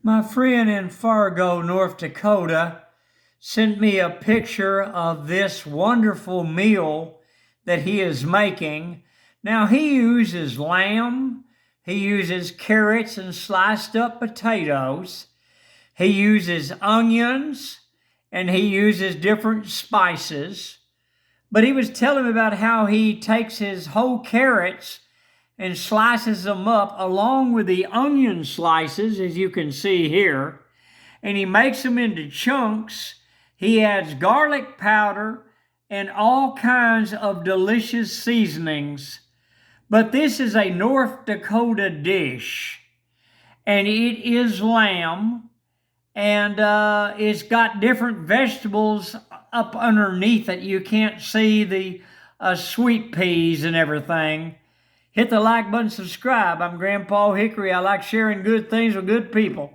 My friend in Fargo, North Dakota, sent me a picture of this wonderful meal that he is making. Now, he uses lamb, he uses carrots and sliced up potatoes, he uses onions, and he uses different spices. But he was telling me about how he takes his whole carrots and slices them up along with the onion slices, as you can see here, and he makes them into chunks. He adds garlic powder and all kinds of delicious seasonings. But this is a North Dakota dish, and it is lamb, and it's got different vegetables up underneath it. You can't see the sweet peas and everything. Hit the like button, subscribe. I'm Grandpa Hickory. I like sharing good things with good people.